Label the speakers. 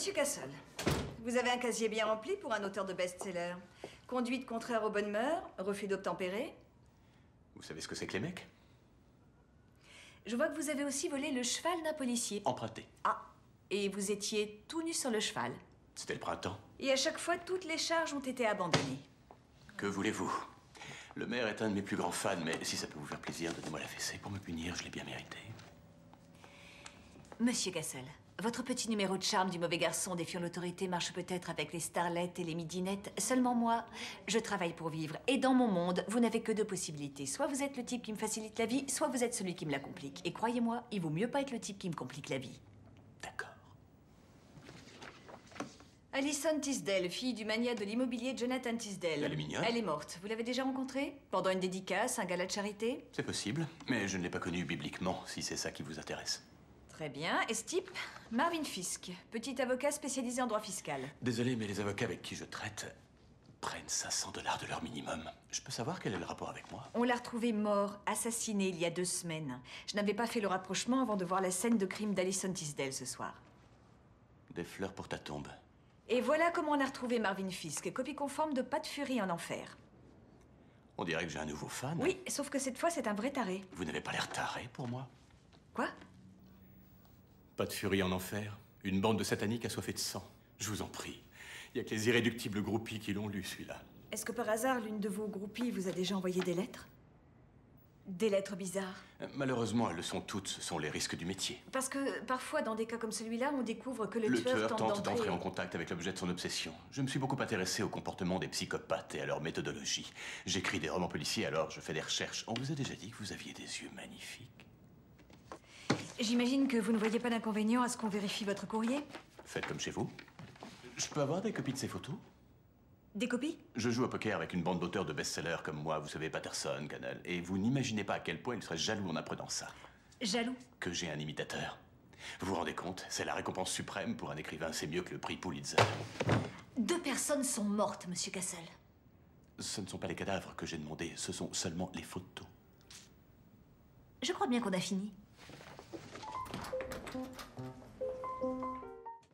Speaker 1: Monsieur Castle, vous avez un casier bien rempli pour un auteur de best-seller. Conduite contraire aux bonnes mœurs, refus d'obtempérer.
Speaker 2: Vous savez ce que c'est que les mecs?
Speaker 1: Je vois que vous avez aussi volé le cheval d'un policier.
Speaker 2: Emprunté.
Speaker 1: Ah, et vous étiez tout nu sur le cheval.
Speaker 2: C'était le printemps.
Speaker 1: Et à chaque fois, toutes les charges ont été abandonnées.
Speaker 2: Que voulez-vous? Le maire est un de mes plus grands fans, mais si ça peut vous faire plaisir, donnez-moi la fessée pour me punir, je l'ai bien mérité.
Speaker 1: Monsieur Castle, votre petit numéro de charme du mauvais garçon défiant l'autorité marche peut-être avec les starlettes et les midinettes. Seulement moi, je travaille pour vivre. Et dans mon monde, vous n'avez que deux possibilités. Soit vous êtes le type qui me facilite la vie, soit vous êtes celui qui me la complique. Et croyez-moi, il vaut mieux pas être le type qui me complique la vie.
Speaker 2: D'accord.
Speaker 1: Alison Tisdale, fille du magnat de l'immobilier Jonathan Tisdale.
Speaker 2: Elle est mignonne.
Speaker 1: Elle est morte. Vous l'avez déjà rencontrée? Pendant une dédicace, un gala de charité?
Speaker 2: C'est possible, mais je ne l'ai pas connue bibliquement, si c'est ça qui vous intéresse.
Speaker 1: Très bien. Et ce type? Marvin Fisk, petit avocat spécialisé en droit fiscal.
Speaker 2: Désolé, mais les avocats avec qui je traite prennent 500 $ de leur minimum. Je peux savoir quel est le rapport avec moi?
Speaker 1: On l'a retrouvé mort, assassiné il y a 2 semaines. Je n'avais pas fait le rapprochement avant de voir la scène de crime d'Alison Tisdale ce soir.
Speaker 2: Des fleurs pour ta tombe.
Speaker 1: Et voilà comment on a retrouvé Marvin Fisk, copie conforme de Pas de furie en enfer.
Speaker 2: On dirait que j'ai un nouveau fan.
Speaker 1: Oui, sauf que cette fois, c'est un vrai taré.
Speaker 2: Vous n'avez pas l'air taré pour moi.
Speaker 1: Quoi?
Speaker 2: Pas de furie en enfer. Une bande de sataniques assoiffés de sang. Je vous en prie. Il n'y a que les irréductibles groupies qui l'ont lu, celui-là.
Speaker 1: Est-ce que par hasard, l'une de vos groupies vous a déjà envoyé des lettres? Des lettres bizarres?
Speaker 2: Malheureusement, elles le sont toutes. Ce sont les risques du métier.
Speaker 1: Parce que parfois, dans des cas comme celui-là, on découvre que
Speaker 2: Le
Speaker 1: le tueur
Speaker 2: tueur tente d'entrer en
Speaker 1: d'entrer...
Speaker 2: contact avec l'objet de son obsession. Je me suis beaucoup intéressé au comportement des psychopathes et à leur méthodologie. J'écris des romans policiers, alors je fais des recherches. On vous a déjà dit que vous aviez des yeux magnifiques.
Speaker 1: J'imagine que vous ne voyez pas d'inconvénient à ce qu'on vérifie votre courrier?
Speaker 2: Faites comme chez vous. Je peux avoir des copies de ces photos?
Speaker 1: Des copies?
Speaker 2: Je joue au poker avec une bande d'auteurs de best-sellers comme moi, vous savez, Patterson, Canal. Et vous n'imaginez pas à quel point il serait jaloux en apprenant ça.
Speaker 1: Jaloux?
Speaker 2: Que j'ai un imitateur. Vous vous rendez compte? C'est la récompense suprême pour un écrivain, c'est mieux que le prix Pulitzer.
Speaker 1: 2 personnes sont mortes, monsieur Castle.
Speaker 2: Ce ne sont pas les cadavres que j'ai demandé, ce sont seulement les photos.
Speaker 1: Je crois bien qu'on a fini.